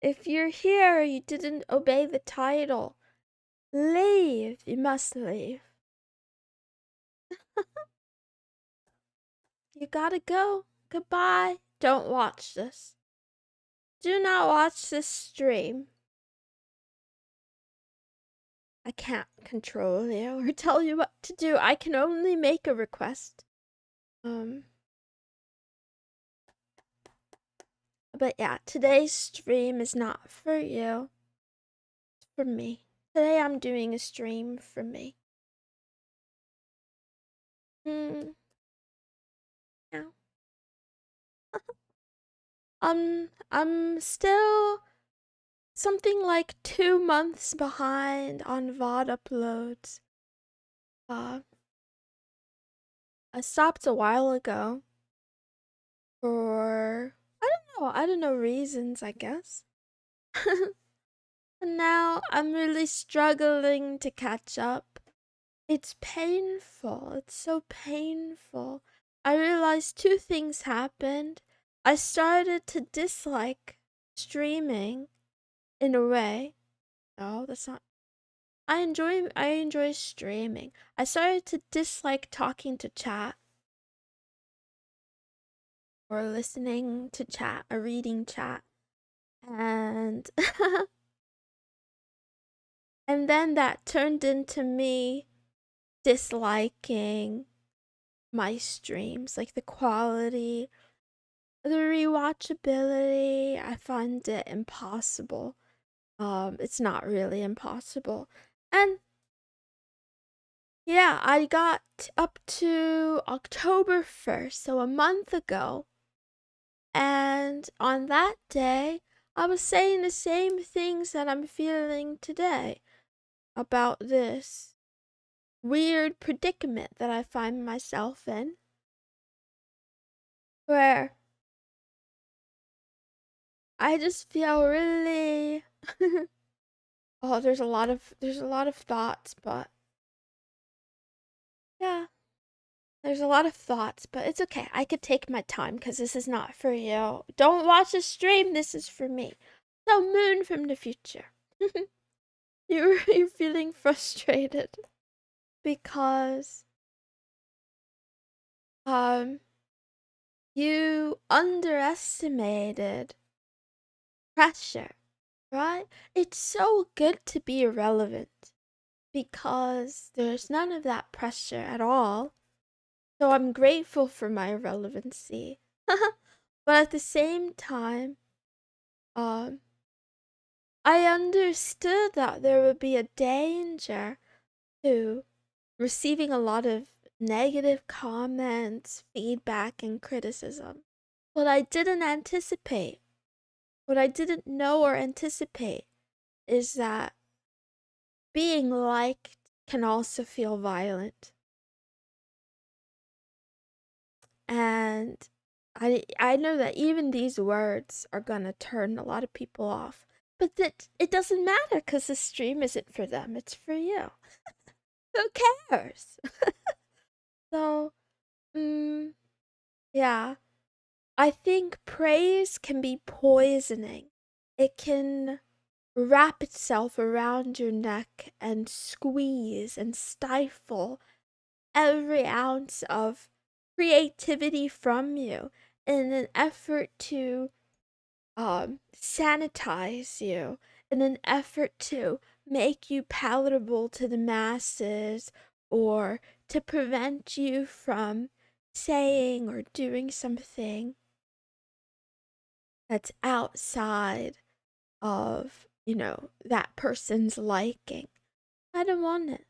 If you're here, you didn't obey the title. Leave. You must leave. You gotta go. Goodbye. Don't watch this. Do not watch this stream. I can't control you or tell you what to do. I can only make a request. But yeah, today's stream is not for you. It's for me. Today I'm doing a stream for me. Yeah. I'm still something like 2 months behind on VOD uploads. I stopped a while ago for I don't know reasons, I guess. And now I'm really struggling to catch up. It's painful. It's so painful. I realized 2 things happened. I started to dislike streaming in a way. No, that's not. I enjoy streaming. I started to dislike talking to chat or listening to chat or reading chat. And and then that turned into me disliking my streams, like the quality, the rewatchability. I find it impossible. It's not really impossible. And yeah, I got up to October 1st, so a month ago. And on that day, I was saying the same things that I'm feeling today about this weird predicament that I find myself in, where I just feel really oh, there's a lot of thoughts, but yeah, there's a lot of thoughts, but it's okay. I could take my time because this is not for you. Don't watch the stream. This is for me. So, Moon from the future. You're feeling frustrated because you underestimated pressure, right? It's so good to be irrelevant because there's none of that pressure at all. So I'm grateful for my irrelevancy. But at the same time, I understood that there would be a danger to receiving a lot of negative comments, feedback, and criticism. What I didn't anticipate, what I didn't know or anticipate, is that being liked can also feel violent. And I know that even these words are gonna turn a lot of people off. But that it doesn't matter because the stream isn't for them, it's for you. Who cares? So, yeah. I think praise can be poisoning. It can wrap itself around your neck and squeeze and stifle every ounce of creativity from you in an effort to sanitize you, in an effort to make you palatable to the masses, or to prevent you from saying or doing something that's outside of, that person's liking. I don't want it.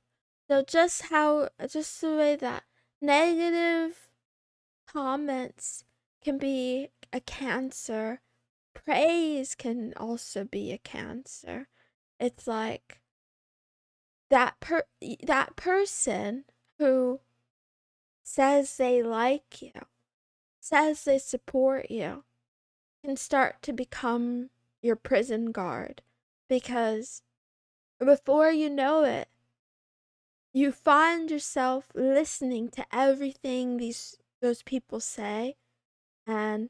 So just the way that negative comments can be a cancer, praise can also be a cancer. It's like that person who says they like you, says they support you, can start to become your prison guard, because before you know it, you find yourself listening to everything those people say and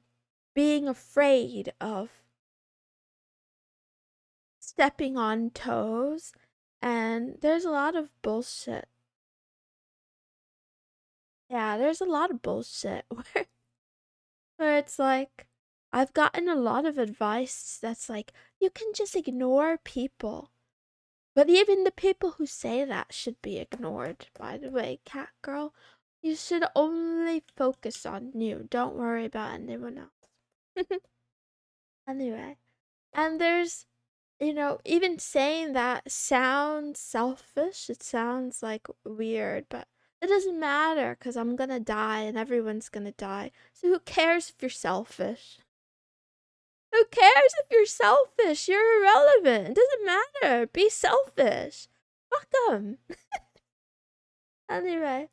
being afraid of stepping on toes, and there's a lot of bullshit. Yeah, there's a lot of bullshit where it's like, I've gotten a lot of advice that's like, you can just ignore people. But even the people who say that should be ignored, by the way, cat girl. You should only focus on you. Don't worry about anyone else. Anyway, and there's, even saying that sounds selfish. It sounds like weird, but it doesn't matter because I'm gonna die and everyone's gonna die. So who cares if you're selfish? Who cares if you're selfish? You're irrelevant. It doesn't matter. Be selfish. Fuck them. Anyway,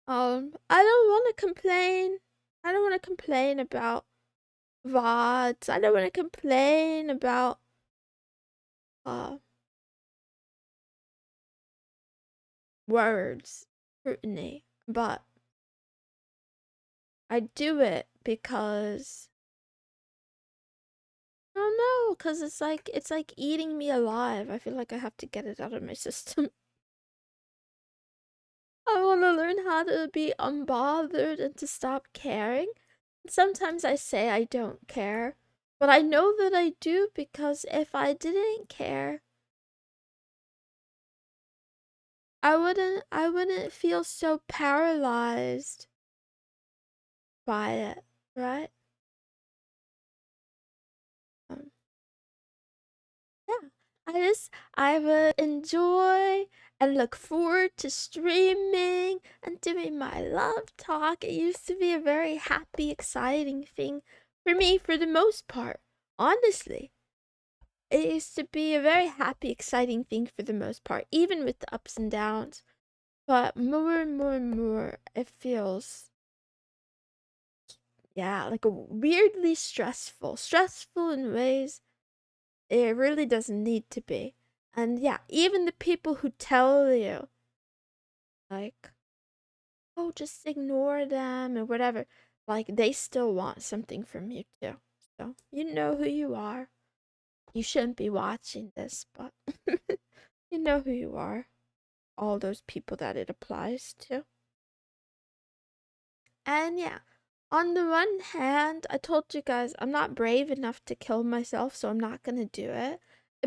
I don't want to complain. I don't want to complain about VODs. I don't want to complain about words, scrutiny, but I do it because I don't know, because it's like eating me alive. I feel like I have to get it out of my system. I want to learn how to be unbothered and to stop caring. Sometimes I say I don't care, but I know that I do because if I didn't care, I wouldn't feel so paralyzed by it, right? Um, yeah. I would enjoy and look forward to streaming and doing my love talk. It used to be a very happy, exciting thing for me for the most part. Honestly, it used to be a very happy, exciting thing for the most part, even with the ups and downs. But more and more and more, it feels, yeah, like a weirdly stressful. Stressful in ways it really doesn't need to be. And yeah, even the people who tell you, like, oh, just ignore them or whatever, like, they still want something from you too. So, you know who you are. You shouldn't be watching this, but you know who you are. All those people that it applies to. And yeah, on the one hand, I told you guys I'm not brave enough to kill myself, so I'm not gonna do it.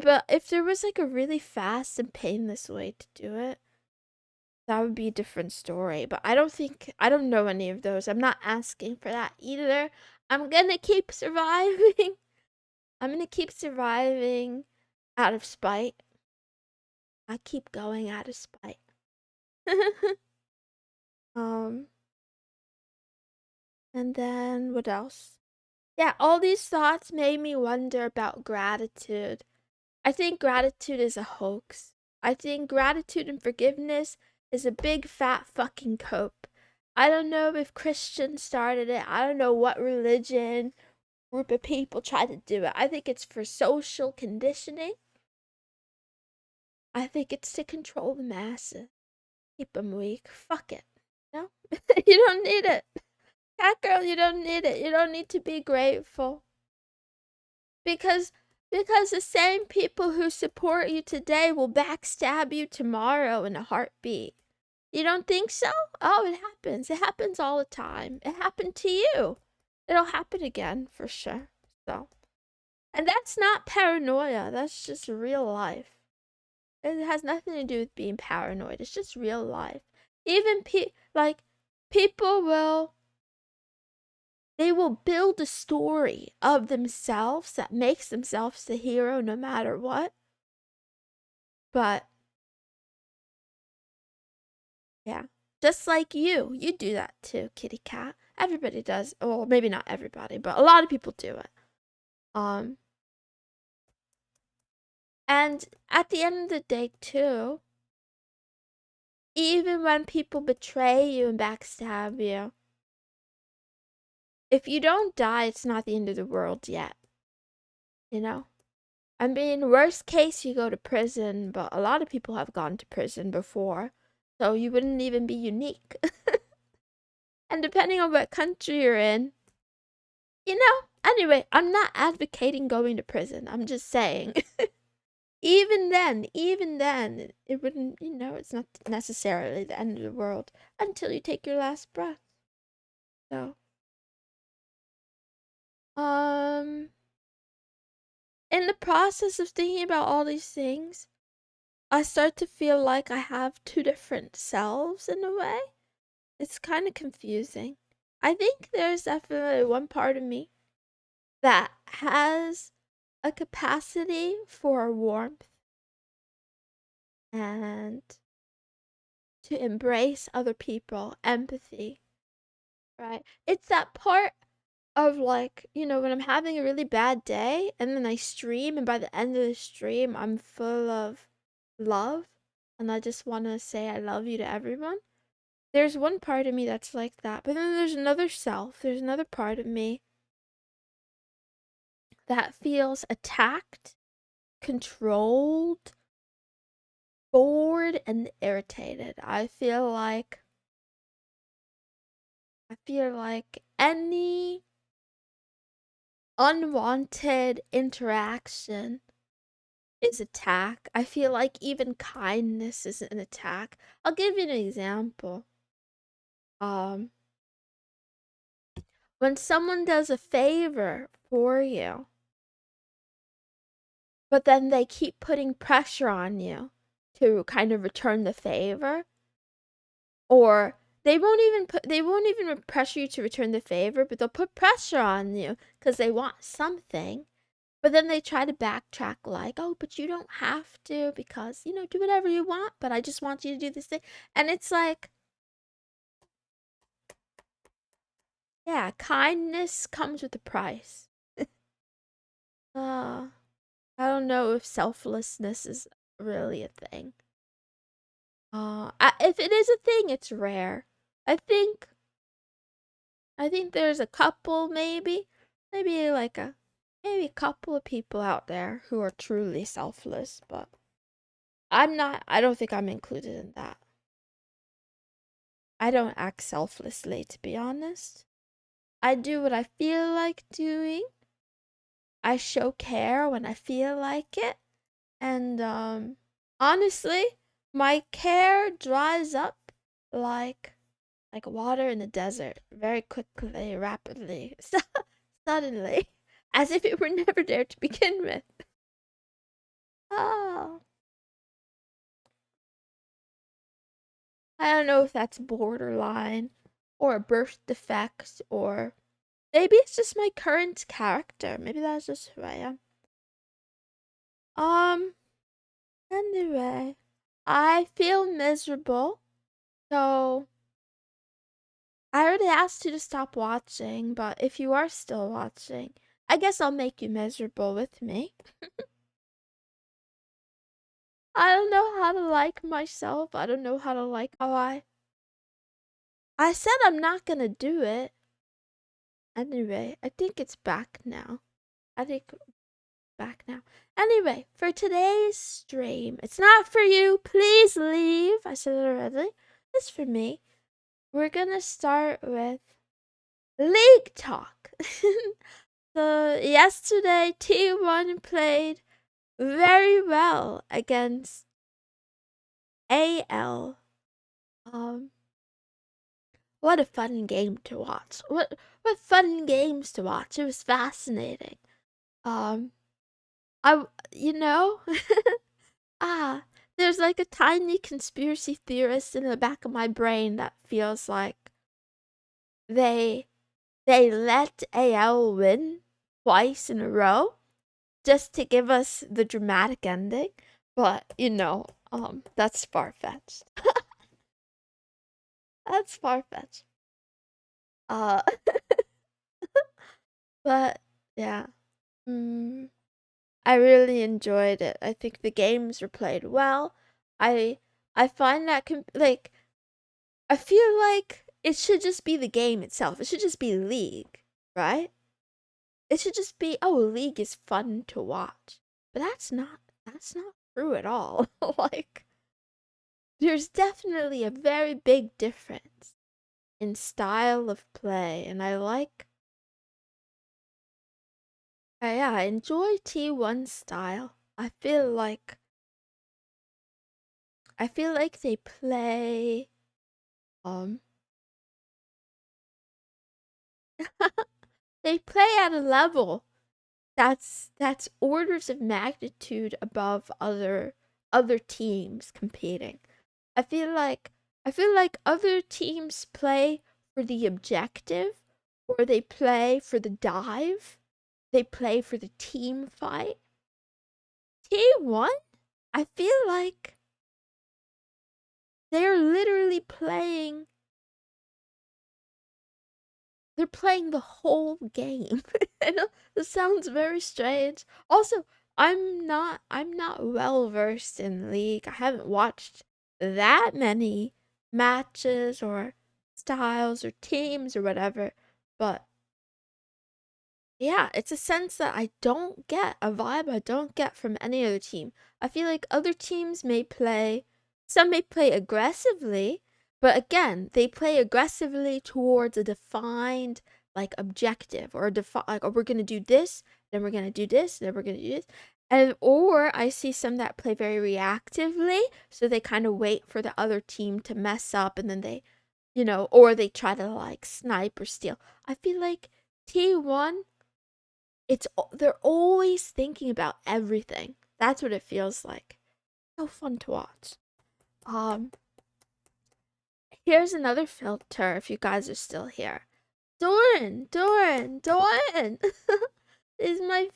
But if there was like a really fast and painless way to do it, that would be a different story. But I don't know any of those. I'm not asking for that either. I'm gonna keep surviving. I'm gonna keep surviving out of spite. I keep going out of spite. um, and then what else? Yeah, all these thoughts made me wonder about gratitude. I think gratitude is a hoax. I think gratitude and forgiveness is a big fat fucking cope. I don't know if Christians started it. I don't know what religion group of people tried to do it. I think it's for social conditioning. I think it's to control the masses. Keep them weak. Fuck it. No? You don't need it. Cat girl, you don't need it. You don't need to be grateful. Because the same people who support you today will backstab you tomorrow in a heartbeat. You don't think so? Oh, it happens. It happens all the time. It happened to you. It'll happen again for sure. So, and that's not paranoia. That's just real life. It has nothing to do with being paranoid. It's just real life. Even people will they will build a story of themselves that makes themselves the hero no matter what. But yeah, just like you do that too, kitty cat. Everybody does. Well, maybe not everybody, but a lot of people do it. And at the end of the day too, even when people betray you and backstab you, if you don't die, it's not the end of the world yet. You know? I mean, worst case, you go to prison, but a lot of people have gone to prison before, so you wouldn't even be unique. And depending on what country you're in, you know, Anyway, I'm not advocating going to prison. I'm just saying. Even then, it wouldn't, it's not necessarily the end of the world until you take your last breath. So, in the process of thinking about all these things, I start to feel like I have two different selves in a way. It's kind of confusing. I think there's definitely one part of me that has a capacity for warmth and to embrace other people, empathy, right? It's that part of like, when I'm having a really bad day and then I stream, and by the end of the stream, I'm full of love and I just want to say I love you to everyone. There's one part of me that's like that, but then there's another self, there's another part of me that feels attacked, controlled, bored, and irritated. I feel like any unwanted interaction is attack. I feel like even kindness is an attack. I'll give you an example. Um, when someone does a favor for you, but then they keep putting pressure on you to kind of return the favor, or they won't even pressure you to return the favor, but they'll put pressure on you because they want something. But then they try to backtrack like, oh, but you don't have to because, do whatever you want, but I just want you to do this thing. And it's like, yeah, kindness comes with a price. uh, I don't know if selflessness is really a thing. If it is a thing, it's rare. I think there's a couple, maybe like maybe a couple of people out there who are truly selfless, but I don't think I'm included in that. I don't act selflessly, to be honest. I do what I feel like doing. I show care when I feel like it. And honestly, my care dries up like water in the desert very quickly, rapidly, suddenly, as if it were never there to begin with. Oh, I don't know if that's borderline or a birth defect, or maybe it's just my current character. Maybe that's just who I am. Um, anyway, I feel miserable. So, I already asked you to stop watching, but if you are still watching, I guess I'll make you miserable with me. I don't know how to like myself. I don't know how to like how I said I'm not gonna do it. Anyway, I think it's back now. I think back now. Anyway, for today's stream, it's not for you. Please leave. I said it already. It's for me. We're gonna start with League Talk. So yesterday, T1 played very well against AL. Um, what a fun game to watch. What fun games to watch. It was fascinating. Um, I you know, ah, there's like a tiny conspiracy theorist in the back of my brain that feels like they they let AL win twice in a row just to give us the dramatic ending. But, that's far-fetched. That's far-fetched. Uh, but yeah. Mm, I really enjoyed it. I think the games were played well. I I find that like I feel like it should just be the game itself. It should just be League, right? It should just be, oh, League is fun to watch. But that's not true at all. Like, there's definitely a very big difference in style of play, and Yeah, I enjoy T1 style. I feel like they play um they play at a level that's orders of magnitude above other teams competing. I feel like I feel like other teams play for the objective, or they play for the dive, they play for the team fight. T1, I feel like they're literally playing the whole game. I know this sounds very strange. Also, I'm not well versed in League. I haven't watched that many matches or styles or teams or whatever. But yeah, it's a sense that I don't get, a vibe I don't get from any other team. I feel like other teams some may play aggressively, but again, they play aggressively towards a defined like objective, or like, oh, we're gonna do this, then we're gonna do this, then we're gonna do this. And or I see some that play very reactively, so they kind of wait for the other team to mess up, and then or they try to like snipe or steal. I feel like T1, they're always thinking about everything. That's what it feels like. So fun to watch. Um, Here's another filter if you guys are still here. Doran is my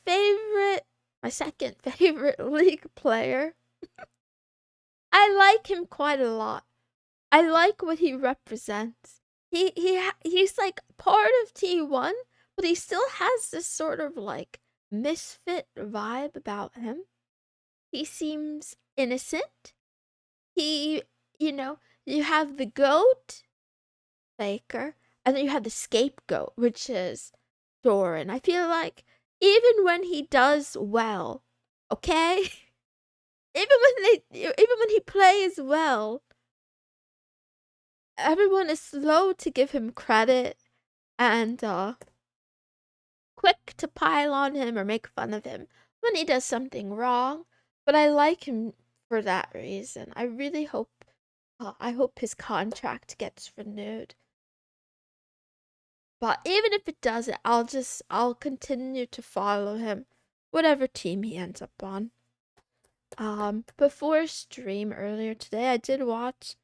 second favorite League player. I like him quite a lot. I like what he represents. He's like part of T1, but he still has this sort of like misfit vibe about him. He seems innocent. He, you have the goat, Faker, and then you have the scapegoat, which is Doran. I feel like even when he does well, okay? Even when he plays well, everyone is slow to give him credit and quick to pile on him or make fun of him when he does something wrong. But I like him for that reason. I hope his contract gets renewed. But even if it doesn't, I'll continue to follow him, whatever team he ends up on. Before stream earlier today, I did watch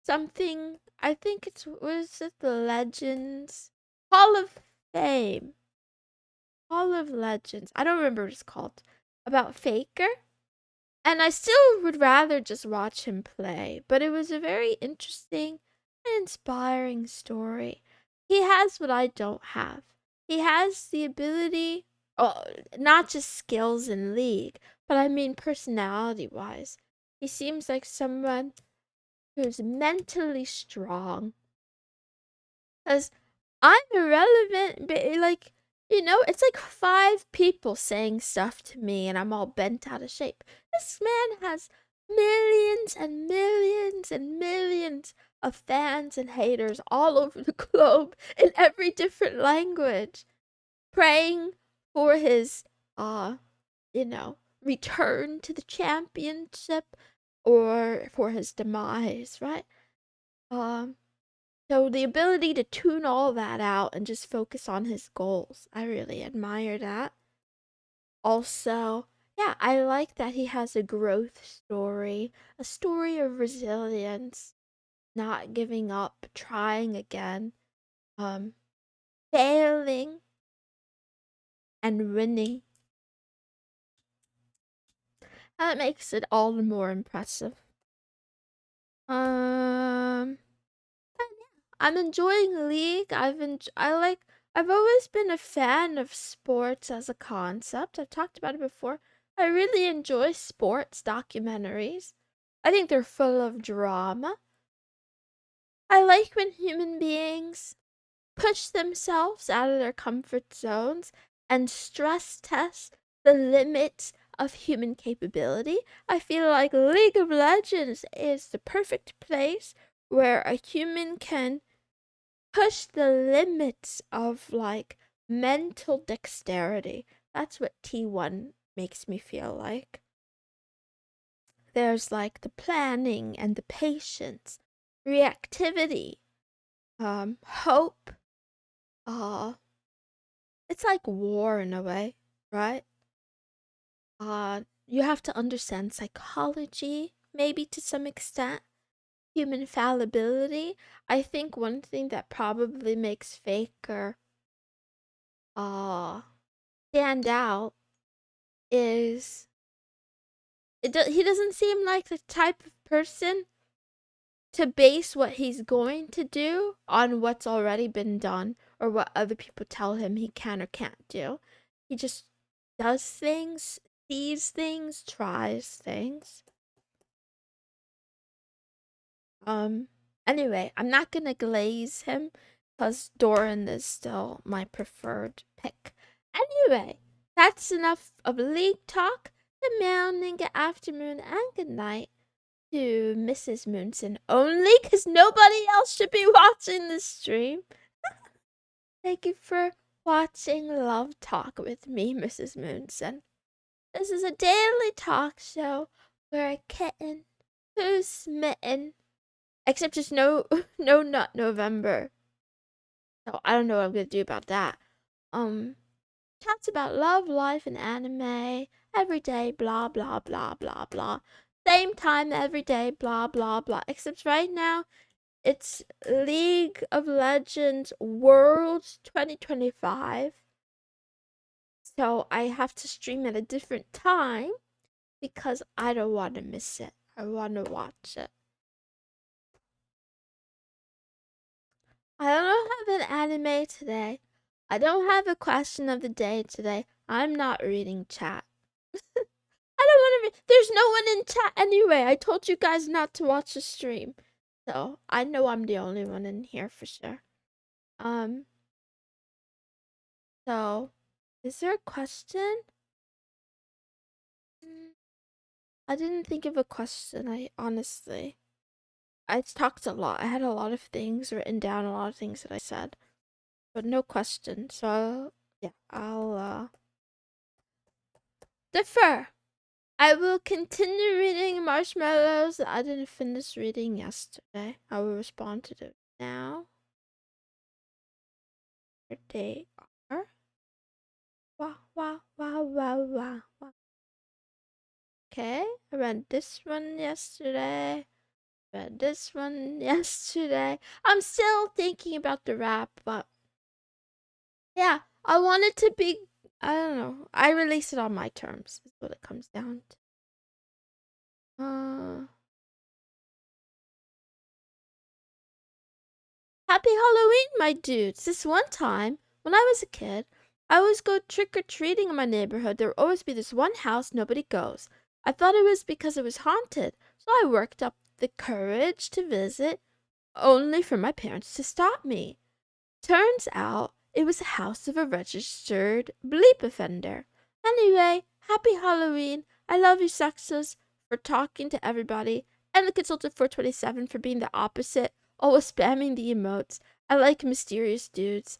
something. I think was it the Legends Hall of Fame, Hall of Legends. I don't remember what it's called. About Faker. And I still would rather just watch him play, but it was a very interesting and inspiring story. He has what I don't have. He has the ability, oh, not just skills in League, but I mean personality wise. He seems like someone who's mentally strong. Because I'm irrelevant, but like, it's like 5 people saying stuff to me and I'm all bent out of shape. This man has millions and millions and millions of fans and haters all over the globe in every different language, praying for his, uh, return to the championship or for his demise, right? Um, so the ability to tune all that out and just focus on his goals, I really admire that. Also, yeah, I like that he has a growth story, a story of resilience, not giving up, trying again, um, failing and winning. That makes it all the more impressive. Um, I'm enjoying League. I've always been a fan of sports as a concept. I've talked about it before. I really enjoy sports documentaries. I think they're full of drama. I like when human beings push themselves out of their comfort zones and stress test the limits of human capability. I feel like League of Legends is the perfect place where a human can push the limits of like mental dexterity. That's what T1 makes me feel like. There's like the planning and the patience, reactivity, hope. It's like war in a way, right? You have to understand psychology, maybe to some extent, human fallibility. I think one thing that probably makes Faker stand out is he doesn't seem like the type of person to base what he's going to do on what's already been done or what other people tell him he can or can't do. He just does things, sees things, tries things. Anyway, I'm not gonna glaze him because Doran is still my preferred pick. Anyway, that's enough of league talk. Good morning, good afternoon, and good night to Mrs. Moonson only, because nobody else should be watching this stream. Thank you for watching Love Talk with me, Mrs. Moonson. This is a daily talk show where a kitten who's smitten, except it's no Nut November. So I don't know what I'm gonna do about that. Chats about love, life, and anime every day, blah blah blah blah blah. Same time every day, blah blah blah. Except right now, it's League of Legends Worlds 2025. So I have to stream at a different time because I don't want to miss it. I want to watch it. I don't have an anime today. I don't have a question of the day today. I'm not reading chat. I don't want to read. There's no one in chat anyway. I told you guys not to watch the stream. So I know I'm the only one in here for sure. So is there a question? I didn't think of a question. I talked a lot. I had a lot of things written down, a lot of things that I said, but no question. So yeah, I'll defer. I will continue reading Marshmallows that I didn't finish reading yesterday. I will respond to them now. Here they are. Wow, wow, wow, wow, wow, wow. Okay, I read this one yesterday. Read this one yesterday. I'm still thinking about the rap, but yeah, I want it to be. I don't know. I release it on my terms. Is what it comes down to. Happy Halloween, my dudes. This one time, when I was a kid, I always go trick-or-treating in my neighborhood. There would always be this one house nobody goes. I thought it was because it was haunted, so I worked up the courage to visit, only for my parents to stop me. Turns out it was the house of a registered bleep offender. Anyway, happy Halloween. I love you, Sexes, for talking to everybody, and the Consultant 427 for being the opposite, always spamming the emotes. I like mysterious dudes.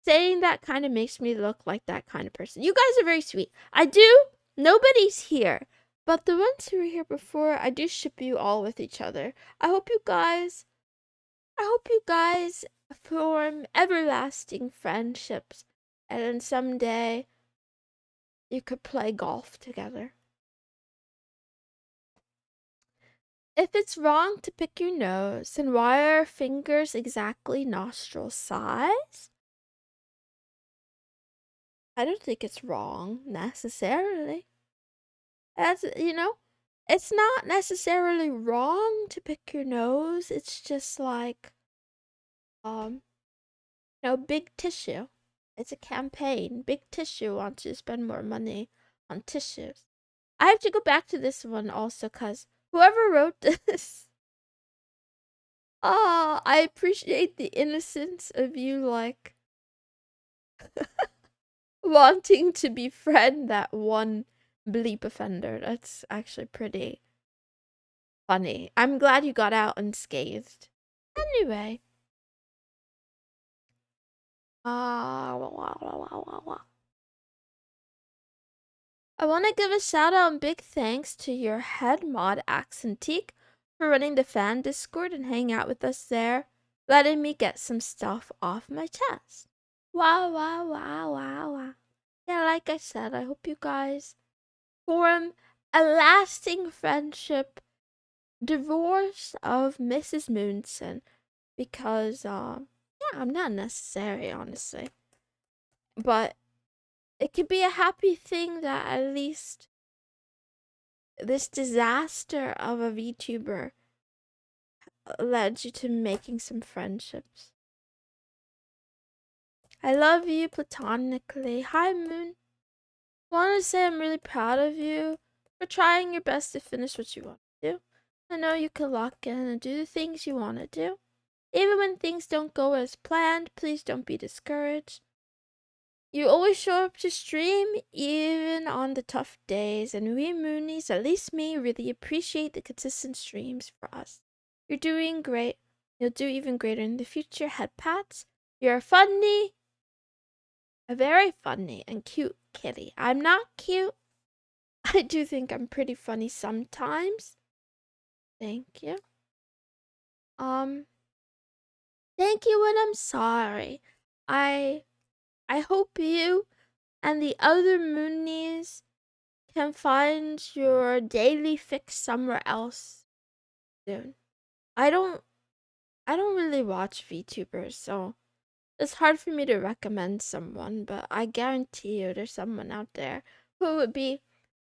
Saying that kind of makes me look like that kind of person. You guys are very sweet. I do. Nobody's here. But the ones who were here before, I do ship you all with each other. I hope you guys form everlasting friendships, and then someday you could play golf together. If it's wrong to pick your nose, then why are fingers exactly nostril size? I don't think it's wrong necessarily. As it's not necessarily wrong to pick your nose. It's just like big tissue. It's a campaign. Big tissue wants you to spend more money on tissues. I have to go back to this one also because whoever wrote this, I appreciate the innocence of you, like, wanting to befriend that one bleep offender. That's actually pretty funny. I'm glad you got out unscathed. Anyway, I want to give a shout out and big thanks to your head mod Accentique for running the fan Discord and hanging out with us there, letting me get some stuff off my chest. Wow, wow, wow, wow, wow. Yeah, like I said, I hope you guys form a lasting friendship divorce of Mrs. Moonson because, yeah, I'm not necessary, honestly. But it could be a happy thing that at least this disaster of a VTuber led you to making some friendships. I love you platonically. Hi, Moon. Want to say I'm really proud of you for trying your best to finish what you want to do. I know you can lock in and do the things you want to do. Even when things don't go as planned, please don't be discouraged. You always show up to stream, even on the tough days, and we Moonies, at least me, really appreciate the consistent streams for us. You're doing great. You'll do even greater in the future. Head pats. You're funny. A very funny and cute kitty. I'm not cute. I do think I'm pretty funny sometimes. Thank you. Thank you and I'm sorry. I hope you and the other Moonies can find your daily fix somewhere else soon. I don't really watch VTubers, so it's hard for me to recommend someone, but I guarantee you there's someone out there who would be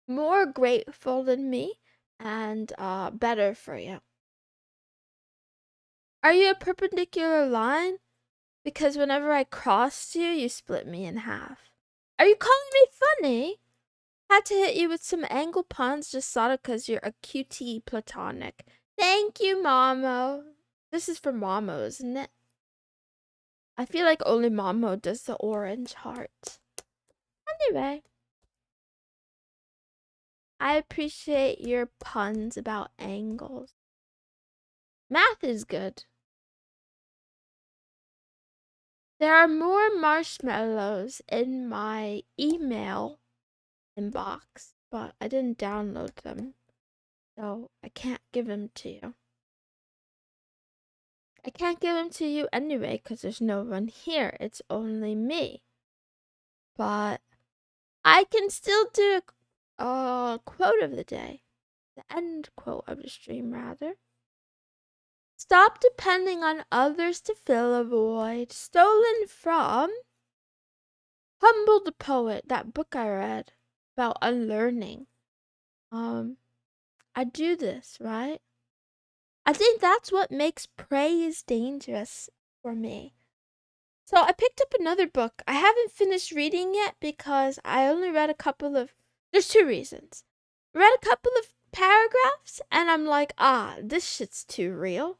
more grateful than me and better for you. Are you a perpendicular line? Because whenever I crossed you, you split me in half. Are you calling me funny? Had to hit you with some angle puns, just thought it because you're a cutie platonic. Thank you, Momo. This is for Momo, isn't it? I feel like only Momo does the orange heart. Anyway, I appreciate your puns about angles. Math is good. There are more marshmallows in my email inbox, but I didn't download them, so I can't give them to you. I can't give them to you anyway because there's no one here. It's only me. But I can still do a quote of the day. The end quote of the stream, rather. Stop depending on others to fill a void stolen from Humble the Poet, that book I read about unlearning. I do this, right? I think that's what makes praise dangerous for me. So I picked up another book. I haven't finished reading yet because I only read a couple of... There's two reasons. I read a couple of paragraphs and I'm like, this shit's too real.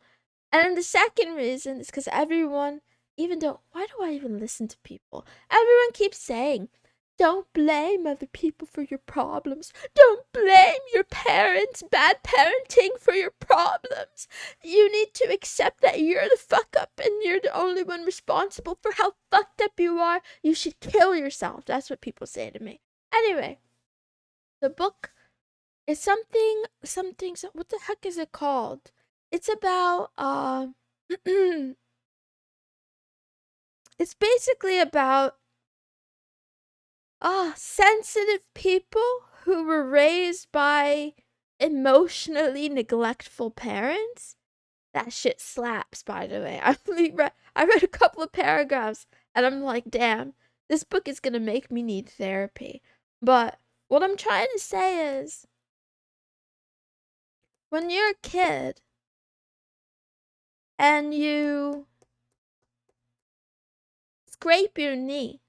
And then the second reason is because everyone, even though, why do I even listen to people? Everyone keeps saying, don't blame other people for your problems. Don't blame your parents' bad parenting for your problems. You need to accept that you're the fuck up and you're the only one responsible for how fucked up you are. You should kill yourself. That's what people say to me. Anyway, the book is something, what the heck is it called? It's about, it's basically about sensitive people who were raised by emotionally neglectful parents. That shit slaps, by the way. I read a couple of paragraphs and I'm like, damn, this book is gonna make me need therapy. But what I'm trying to say is, when you're a kid and you scrape your knee,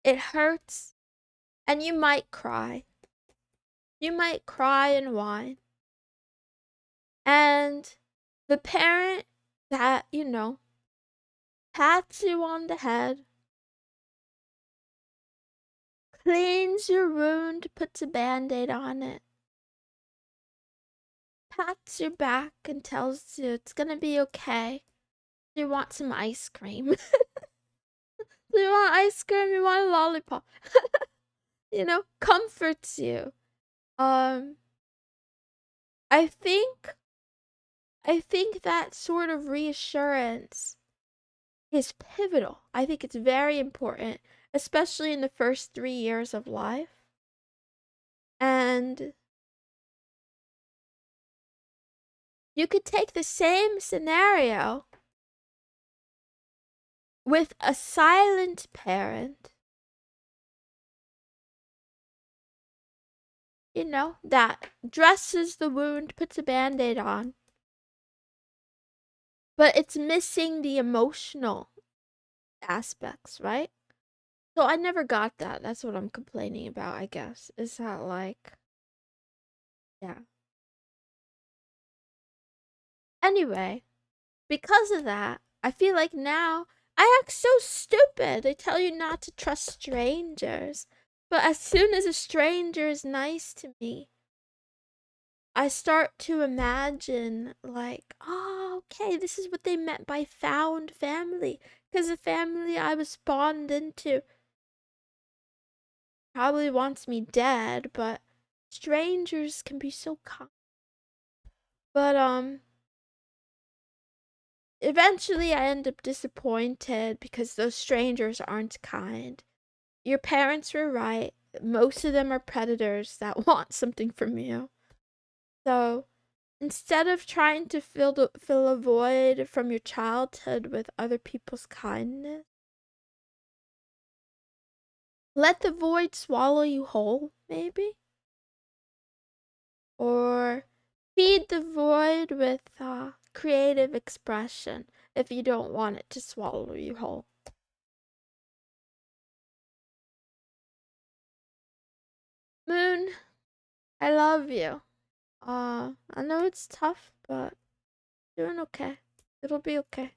it hurts and you might cry. You might cry and whine. And the parent that, pats you on the head, cleans your wound, puts a band-aid on it, pats your back and tells you it's gonna be okay. You want some ice cream. You want ice cream, you want a lollipop. Comforts you. Um I think that sort of reassurance is pivotal. I think it's very important, especially in the first 3 years of life. And you could take the same scenario with a silent parent, that dresses the wound, puts a band-aid on, but it's missing the emotional aspects, right? So I never got that. That's what I'm complaining about, I guess. Is that like, yeah. Anyway, because of that, I feel like now I act so stupid. They tell you not to trust strangers. But as soon as a stranger is nice to me, I start to imagine, like, oh, okay, this is what they meant by found family. Because the family I was spawned into probably wants me dead, but strangers can be so kind. But, eventually I end up disappointed because those strangers aren't kind. Your parents were right. Most of them are predators that want something from you. So instead of trying to fill a void from your childhood with other people's kindness, let the void swallow you whole, maybe? Or feed the void with creative expression if you don't want it to swallow you whole. Moon, I love you. I know it's tough, but doing okay. It'll be okay.